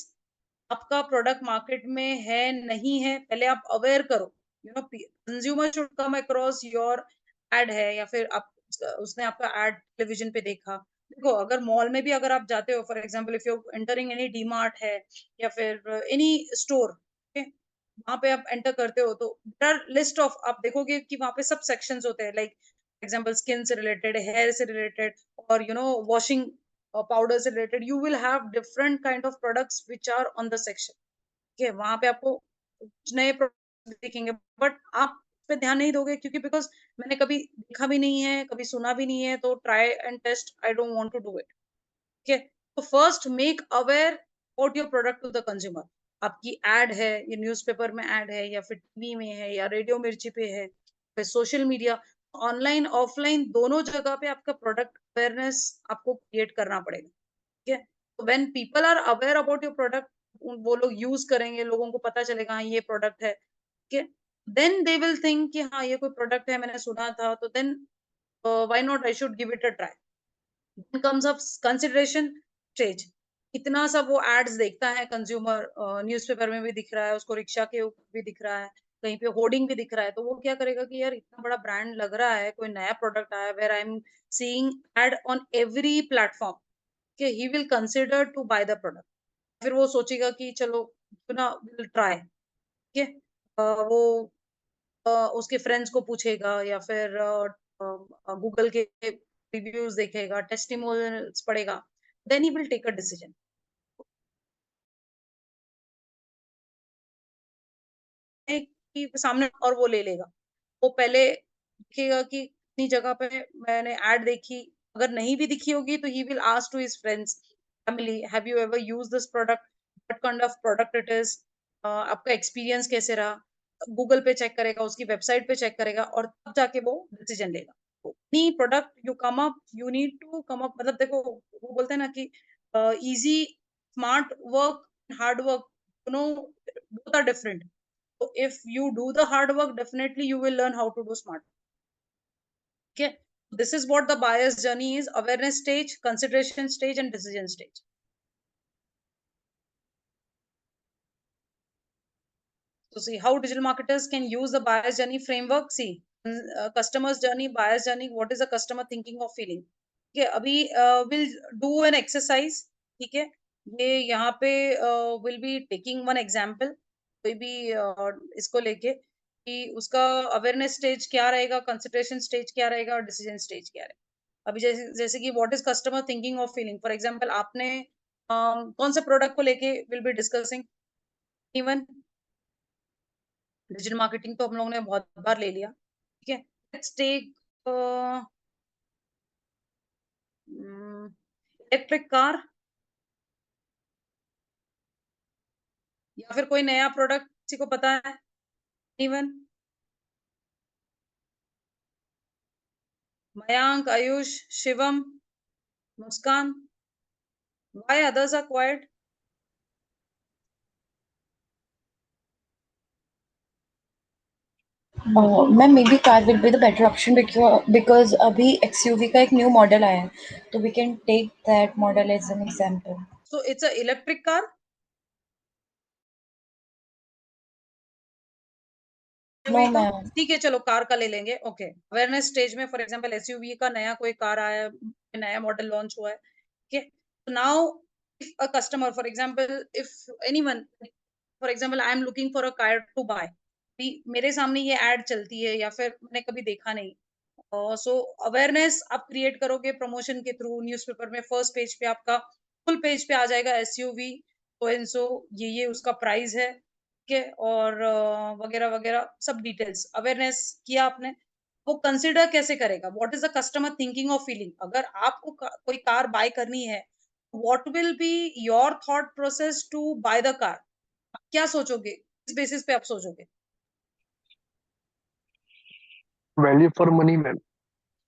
आपका product market में है नहीं है, पहले आप अवेयर करो. Consumer should come across your add है, या फिर आप उसने आपका एड टेलीविजन पे देखा. देखो, अगर मॉल में भी अगर आप जाते हो, for example if you entering any D mart है या फिर एनी स्टोर, वहां पे आप एंटर करते हो तो लिस्ट ऑफ आप देखोगे कि वहां पे सब सेक्शंस होते हैं. लाइक एग्जांपल स्किन से रिलेटेड, हेयर से रिलेटेड, और वॉशिंग पाउडर से रिलेटेड. You will have different kind of products which are on the section. ठीक है, वहां पे आपको कुछ नए प्रोडक्ट्स दिखेंगे, बट आप उस पे ध्यान नहीं दोगे, क्योंकि बिकॉज मैंने कभी देखा भी नहीं है, कभी सुना भी नहीं है, तो try and test I don't want to do it. ठीक है, तो first make aware about your product to the consumer. आपकी एड है, ये न्यूज़पेपर में एड है, या फिर टीवी में है, या रेडियो मिर्ची पे है, फिर सोशल मीडिया, ऑनलाइन ऑफलाइन दोनों जगह पे आपका प्रोडक्ट अवेयरनेस आपको क्रिएट करना पड़ेगा. ठीक है, तो when people are aware about your product, वो लोग यूज करेंगे, लोगों को पता चलेगा हाँ ये प्रोडक्ट है. ठीक है, देन दे विल थिंक कि हाँ ये कोई प्रोडक्ट है, मैंने सुना था, तो then why not, I should give it a try. Then comes up consideration stage. इतना सब वो एड्स देखता है कंज्यूमर, न्यूज़पेपर में भी दिख रहा है उसको, रिक्शा के ऊपर भी दिख रहा है, कहीं पे होर्डिंग भी दिख रहा है, तो वो क्या करेगा कि यार इतना बड़ा ब्रांड लग रहा है, कोई नया प्रोडक्ट आया, where I am seeing ad on every platform, कि he will consider to buy the product. फिर वो सोचेगा कि चलो क्यों ना विल ट्राई. ठीक है, वो उसके फ्रेंड्स को पूछेगा, या फिर गूगल के रिव्यूज देखेगा, टेस्टिमोनियल्स पढ़ेगा, then he will take a decision. कि सामने और वो ले लेगा. वो पहले देखेगा कि इतनी जगह पे मैंने एड देखी, अगर नहीं भी दिखी होगी तो he will ask to his friends, family, have you ever use this product, what kind of product it is, आपका एक्सपीरियंस कैसे रहा. गूगल पे चेक करेगा, उसकी वेबसाइट पे चेक करेगा, और तब जाके वो डिसीजन लेगा. Any product you come up, you need to come up. मतलब देखो, वो बोलते हैं ना कि easy, smart work, hard work, both are different. So if you do the hard work, definitely you will learn how to do smart. Okay. This is what the buyer's journey is: awareness stage, consideration stage, and decision stage. So see how digital marketers can use the buyer's journey framework. See, customer's journey, buyer's journey. What is the customer thinking or feeling? Okay, अभी we'll do an exercise. ठीक है, ये यहाँ पे will be taking one example. कोई भी इसको लेके कि उसका अवेयरनेस स्टेज क्या रहेगा, कंसिडरेशन स्टेज क्या रहेगा, और डिसीजन स्टेज क्या रहेगा. अभी जैसे जैसे कि व्हाट इज कस्टमर थिंकिंग और फीलिंग. फॉर एग्जांपल, आपने कौन से प्रोडक्ट को लेके will be discussing. Even digital marketing तो हम लोगों ने बहुत बार ले लिया. ठीक है, लेट्स टेक इलेक्ट्रिक कार, या फिर कोई नया प्रोडक्ट किसी को पता है. Even Mayank, Ayush, Shivam, Muskan. Why others are quiet? Ma'am maybe car will be the better option because अभी एक्सयूवी का एक न्यू मॉडल आया है, तो we can take that model as an example. So it's a electric car. No SUV का ma'am. ठीक है, चलो कार का ले लेंगे। ओके, अवेयरनेस स्टेज में फॉर एग्जांपल SUV का नया कोई कार आया है, नया मॉडल लॉन्च हुआ है, ठीक है। Now if a customer for example, if anyone for example I am looking for a car to buy, मेरे सामने ये एड चलती है या फिर मैंने कभी देखा नहीं, सो अवेयरनेस आप क्रिएट करोगे प्रमोशन के थ्रू, न्यूज़पेपर में फर्स्ट पेज पे आपका फुल पेज पे आ जाएगा एसयूवी सो एंड सो, ये उसका प्राइस है, ठीक है, और वगैरह वगैरह सब डिटेल्स अवेयरनेस किया आपने। वो कंसिडर कैसे करेगा, what is the customer thinking और फीलिंग, अगर आपको कोई कार बाय करनी है, what will be your thought process to buy the car, क्या सोचोगे, किस बेसिस पे आप सोचोगे? Value for money ma'am.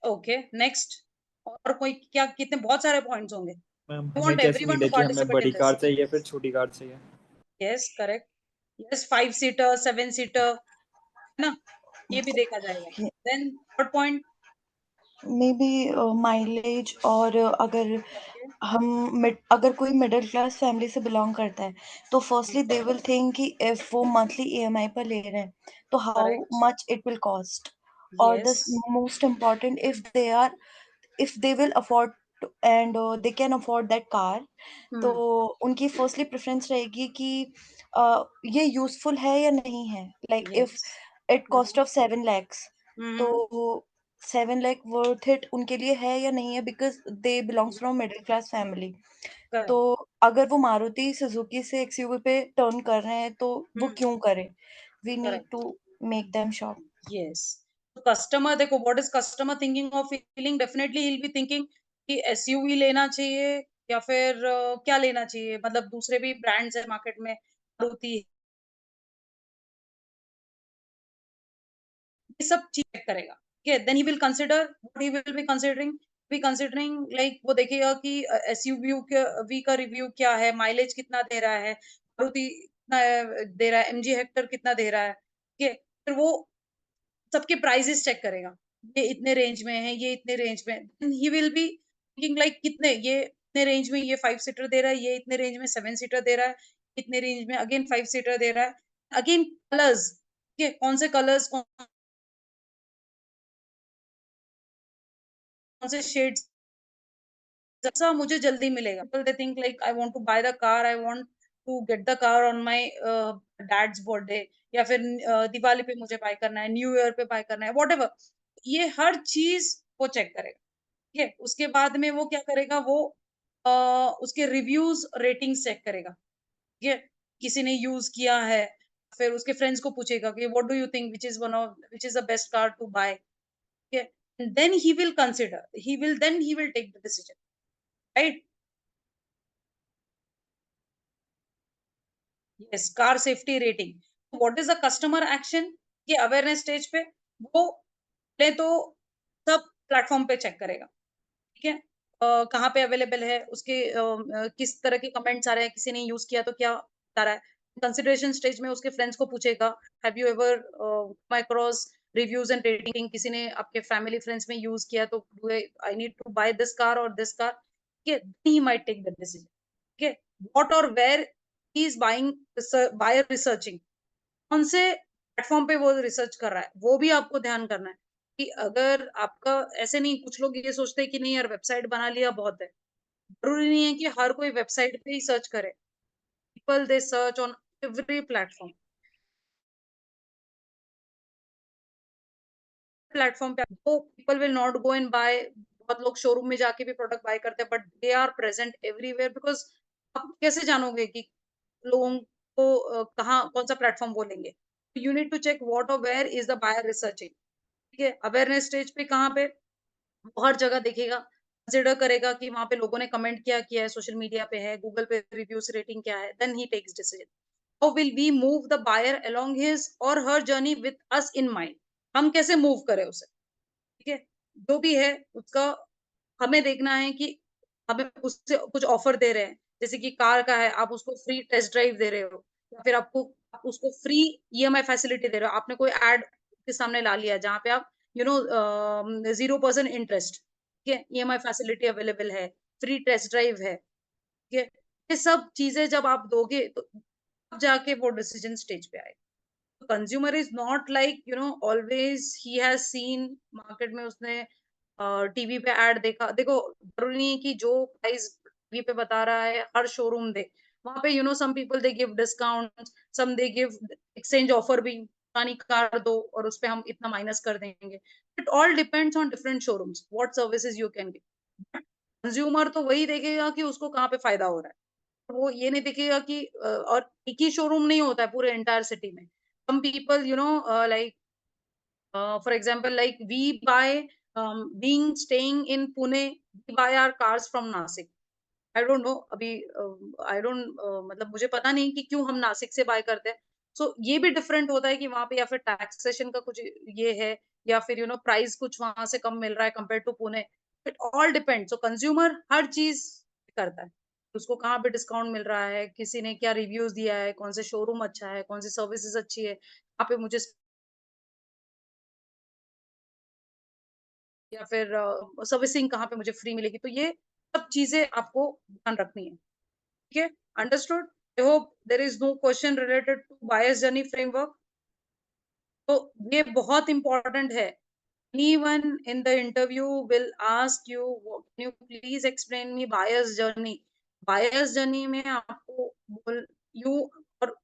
Okay, next. और कोई क्या, कितने बहुत सारे पॉइंट्स होंगे। मैम I हमें want कैसे everyone नीड है to कि हमें participate बड़ी in कार this. चाहिए फिर छोटी कार चाहिए? Yes, correct. Yes, 5 seater 7 seater, है ना, ये भी देखा जाएगा। Then third point. Maybe mileage, और अगर अगर कोई मिडिल क्लास फैमिली से बिलोंग करता है तो फर्स्टली दे विल थिंक कि इफ वो मंथली ईएमआई पर ले रहे हैं तो how Correct. Much it will cost, और the Yes. Most important if they will afford and they can afford that car, तो उनकी फर्स्टली प्रेफरेंस रहेगी कि ये यूजफुल है या नहीं है। Like if Yes. It cost of 7 lakhs, तो हम्म। 7 lakh वर्थ इट उनके लिए है या नहीं है, because they belongs from middle class family. तो Correct. अगर वो मारुति सुजुकी से एक्सयूवी पे टर्न कर रहे हैं तो वो क्यों करें, we need Correct. To make them sure. Yes. तो कस्टमर देखो, व्हाट इज कस्टमर थिंकिंग और feeling, definitely he will be thinking कि एसयूवी लेना चाहिए या फिर क्या लेना चाहिए, मतलब दूसरे भी ब्रांड्स है मार्केट में, मारुति, ये सब चीज चेक करेगा, ठीक है। Then he will consider, what he will be considering like, वो देखेगा कि एसयूवी वी का रिव्यू क्या है, माइलेज कितना दे रहा है, मारुति कितना दे रहा है, एमजी हेक्टर कितना दे रहा है, ठीक है। फिर वो सबके प्राइसेस चेक करेगा, ये इतने रेंज में है, ये इतने रेंज में, then he will be thinking like कितने, ये इतने रेंज में ये 5 सीटर दे रहा है, ये इतने रेंज में 7 सीटर दे रहा है, इतने रेंज में अगेन 5 सीटर दे रहा है। अगेन कलर्स, ठीक है, कौन से कलर्स, कौन से शेड्स जैसा मुझे जल्दी मिलेगा। People they think like I want to buy the car, I want to get the car on my dad's birthday, या फिर दिवाली पे मुझे बाय करना है, न्यू ईयर पे बाय करना है, whatever, ये हर चीज वो चेक करेगा, ठीक है। उसके बाद में वो क्या करेगा, वो उसके रिव्यूज रेटिंग्स चेक करेगा, ठीक है, किसी ने यूज किया है, फिर उसके फ्रेंड्स को पूछेगा कि what do you think which is the best car to buy, ठीक है। Then he will consider, he will take the decision, right. Yes, car safety rating, what is the customer action, ये awareness stage पे वो पहले तो सब platform पे check करेगा, ठीक है, कहाँ पे अवेलेबल है, उसके किस तरह के कमेंट्स आ रहे हैं, किसी ने यूज किया तो क्या आ रहा है। कंसिडरेशन स्टेज में उसके फ्रेंड्स को पूछेगा, have you ever come across reviews and rating, किसी ने आपके फैमिली फ्रेंड्स में यूज किया तो I need to buy this car और दिस कार, ठीक है, he might take the decision, ठीक है। व्हाट और where he is buying, buyer researching, कौन से प्लेटफॉर्म पे वो रिसर्च कर रहा है, वो भी आपको ध्यान करना है। कि अगर आपका ऐसे नहीं, कुछ लोग ये सोचते हैं कि नहीं यार वेबसाइट बना लिया बहुत है, जरूरी नहीं है कि हर कोई वेबसाइट पे ही सर्च करे। People they search on every platform पे, वो people will not go and buy, बहुत लोग शोरूम में जाके भी प्रोडक्ट बाय करते हैं, but they are present everywhere, because आप कैसे जानोगे कि लोगों को कहाँ कौन सा प्लेटफॉर्म बोलेंगे, you need to check what और where is the buyer researching, ठीक है। अवेयरनेस स्टेज पे कहाँ पे, वो हर जगह देखेगा, कंसिडर करेगा कि वहां पे लोगों ने कमेंट क्या किया है, सोशल मीडिया पे है, गूगल पे रिव्यूज रेटिंग क्या है, then he takes decision. How will we move the buyer along his और her journey with us in mind, हम कैसे मूव करें उसे, ठीक है। जो भी है उसका हमें देखना है कि हमें उससे कुछ ऑफर दे रहे हैं, जैसे कि कार का है, आप उसको फ्री टेस्ट ड्राइव दे रहे हो, या फिर आप उसको फ्री ईएमआई फैसिलिटी दे रहे हो, आपने कोई एड के सामने ला लिया जहाँ पे आप 0% इंटरेस्ट, ठीक है, ईएमआई फैसिलिटी अवेलेबल है, फ्री टेस्ट ड्राइव है, ठीक है। ये सब चीजें जब आप दोगे तो तब जाके वो डिसीजन स्टेज पे आएगा। Consumer is not like always he has seen market में, उसने टीवी पे ऐड देखा। देखो, जरूरी नहीं है कि जो प्राइस टीवी पे बता रहा है हर शोरूम दे। वहां पे some people they give discount, some they give exchange offer भी, पुरानी कार दो और उस पे हम इतना माइनस कर देंगे। It all depends on different showrooms what services you can give. Consumer तो वही देखेगा कि उसको कहाँ पे फायदा हो रहा है, वो ये नहीं देखेगा कि और एक ही शोरूम नहीं होता है पूरे एंटायर सिटी में। Some people like for example, like we buy, being staying in Pune, we buy our cars from Nasik. I don't know अभी I don't मतलब मुझे पता नहीं कि क्यों हम नासिक से बाय करते हैं। सो ये भी डिफरेंट होता है कि वहां पे या फिर टैक्सेशन का कुछ ये है, या फिर प्राइस कुछ वहां से कम मिल रहा है compare to Pune. It all depend. So consumer हर चीज करता है, उसको कहाँ पे डिस्काउंट मिल रहा है, किसी ने क्या रिव्यूज दिया है, कौन से शोरूम अच्छा है, कौन सी सर्विसेज अच्छी है, यहाँ पे मुझे या फिर सर्विसिंग कहाँ पे मुझे फ्री मिलेगी। तो ये सब चीजें आपको ध्यान रखनी है। ठीक है, understood. I hope there is no question related to buyers journey framework. तो ये बहुत इंपॉर्टेंट है। Anyone in the interview will ask you, can you please explain me buyer's journey? Buyer's journey में आपको बोल यू, और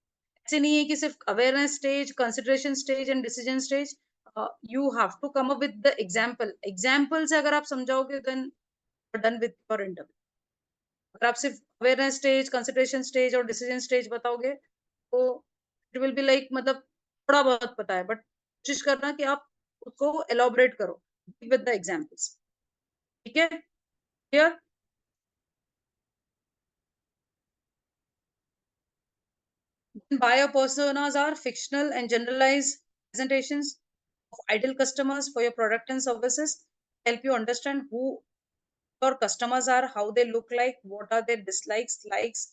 ऐसे नहीं है कि सिर्फ awareness stage, consideration stage and decision stage. You have to come up with the example से अगर आप समझाओगे then done with your interview. अगर आप सिर्फ अवेयरनेस स्टेज, कंसिडरेशन स्टेज और डिसीजन स्टेज बताओगे तो इट विल बी लाइक मतलब थोड़ा बहुत पता है, बट कोशिश करना कि आप उसको एलोबरेट करो विद द एग्जाम्पल्स। ठीक है, clear? Buyer personas are fictional and generalized presentations of ideal customers for your product and services. Help you understand who your customers are, how they look like, what are their dislikes, likes,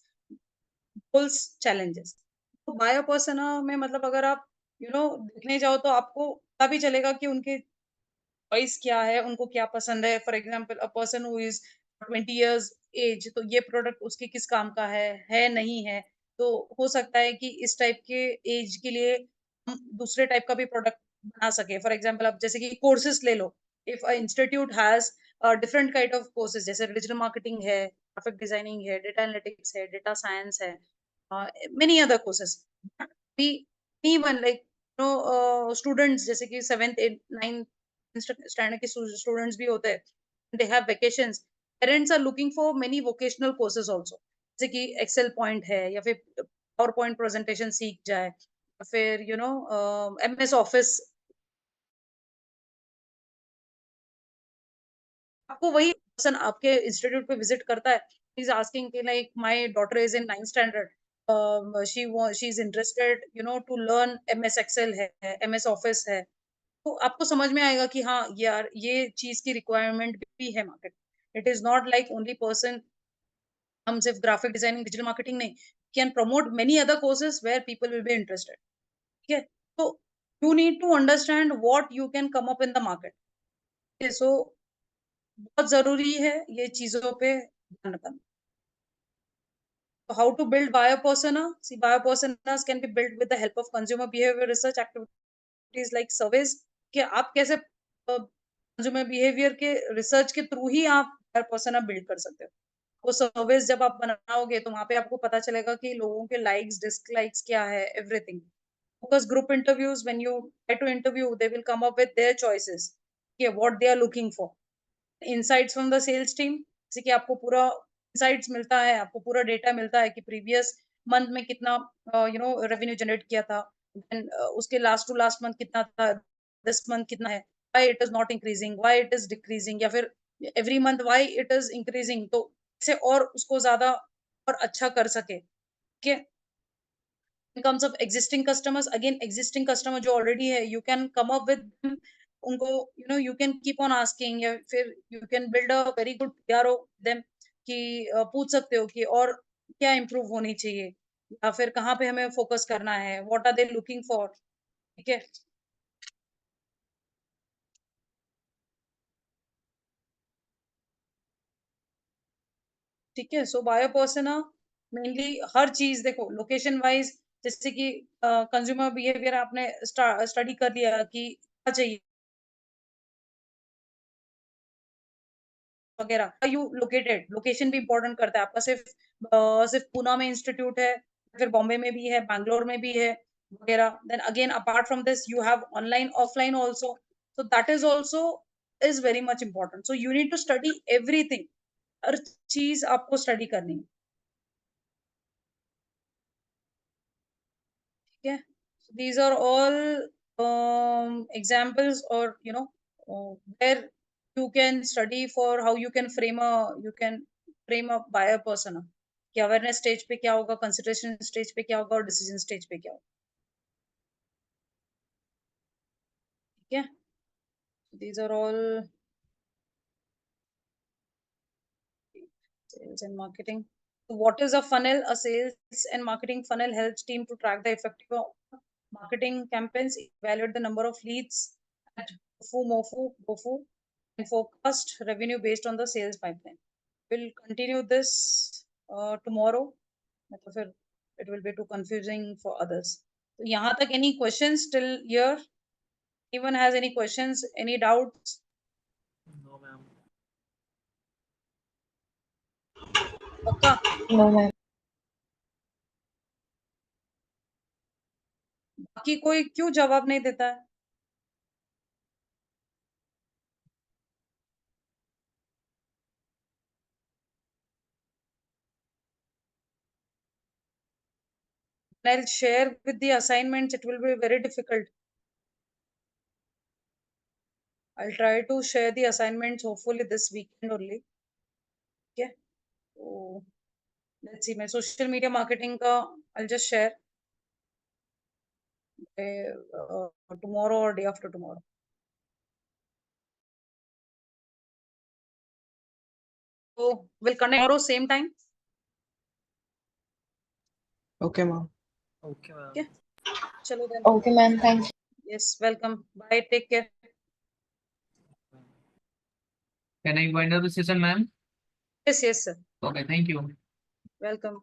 goals, challenges. तो bio persona में मतलब अगर आप देखने जाओ तो आपको पता भी चलेगा कि उनके चॉइस क्या है, उनको क्या पसंद है। For example, a person who is 20 years age, तो ये प्रोडक्ट उसके किस काम का है नहीं है। तो हो सकता है कि इस टाइप के एज के लिए हम दूसरे टाइप का भी प्रोडक्ट बना सके। फॉर एग्जाम्पल, आप जैसे कि कोर्सेज ले लो। If a institute has different kind of courses, जैसे डिजिटल मार्केटिंग है, ग्राफिक डिजाइनिंग है, डेटा एनालिटिक्स है, डेटा साइंस है, many other courses. we even like students जैसे कि 7th 8th 9th स्टैंडर्ड के स्टूडेंट्स भी होते हैं, they have vacations. Parents are looking for many vocational courses also, जैसे कि एक्सेल पॉइंट है, या फिर पावर पॉइंट प्रेजेंटेशन सीख जाए, या फिर एमएस ऑफिस। आपको वही पर्सन आपके इंस्टीट्यूट पे विजिट करता है, इज आस्किंग कि like my daughter is in 9th standard, she is interested to learn MS Excel है, एमएस ऑफिस है। तो आपको समझ में आएगा कि हाँ यार, ये चीज की रिक्वायरमेंट भी है market. It is not like only person, हम सिर्फ ग्राफिक डिजाइनिंग डिजिटल मार्केटिंग नहीं, can promote many other courses where people will be interested. ठीक है, तो you need to understand what you can come up in the market. So बहुत जरूरी है ये चीजों पे ध्यान रखना। So how to build buyer persona? See, buyer personas can be built with the help of consumer behavior research activities like surveys। कि आप कैसे कंज्यूमर बिहेवियर के रिसर्च के थ्रू ही आप buyer persona बिल्ड कर सकते हो। वो सर्वेस जब आप बनाओगे तो वहां पे आपको पता चलेगा कि लोगों के लाइक्स डिसलाइक्स क्या है, everything. Focus group interviews, when you try to interview, they will come up with their choices, okay, what they are looking for। Insights from the sales team, जैसे कि आपको पूरा इनसाइट्स मिलता है, आपको पूरा डेटा मिलता है कि प्रीवियस मंथ में कितना रेवेन्यू जनरेट किया था, then, उसके लास्ट टू लास्ट मंथ कितना था, दिस मंथ कितना है, why it is not increasing, why it is decreasing, या फिर every month why it is increasing. तो कैसे और उसको ज्यादा और अच्छा कर सके। ठीक है, in terms of existing customers, again existing customer जो already है, you can come up with them, उनको you can keep on asking, या फिर you can build a very good PRO them, कि पूछ सकते हो कि और क्या improve होनी चाहिए, या फिर कहाँ पे हमें फोकस करना है, what are they looking for। ठीक है, ठीक है। सो बायो पर्सना मेनली हर चीज देखो, लोकेशन वाइज जैसे कि कंज्यूमर बिहेवियर आपने स्टडी कर लिया कि क्या चाहिए वगैरह। यू लोकेटेड, लोकेशन भी इंपॉर्टेंट करता है आपका। सिर्फ पूना में इंस्टीट्यूट है, फिर बॉम्बे में भी है, बैंगलोर में भी है वगैरह। Then again apart from this you have online offline also, so that is also is very much important. So you need to study everything, हर चीज आपको स्टडी करनी है, ठीक है। These are all examples, or where you can study for how you can frame a buyer persona, कि awareness stage पे क्या होगा, कंसिडरेशन स्टेज पे क्या होगा, और डिसीजन स्टेज पे क्या होगा, ठीक है। These are all sales and marketing. So what is a funnel? A sales and marketing funnel helps team to track the effective of marketing campaigns, evaluate the number of leads at Bofu, and forecast revenue based on the sales pipeline. We'll continue this tomorrow. मतलब फिर it will be too confusing for others. तो यहाँ तक any questions till here? Anyone has any questions? Any doubts? No, ma'am. पक्का? No, ma'am. बाकी कोई क्यों जवाब नहीं देता है? I'll share with the assignments, it will be very difficult. I'll try to share the assignments hopefully this weekend only. Okay. So let's see. My social media marketing ka I'll just share tomorrow or day after tomorrow. So we'll connect tomorrow same time. Okay, ma'am. Okay, ma'am. Okay. Chalo then. Okay, ma'am. Thank you. Yes. Welcome. Bye. Take care. Can I wind up the session, ma'am? Yes. Yes, sir. Okay, thank you. Welcome.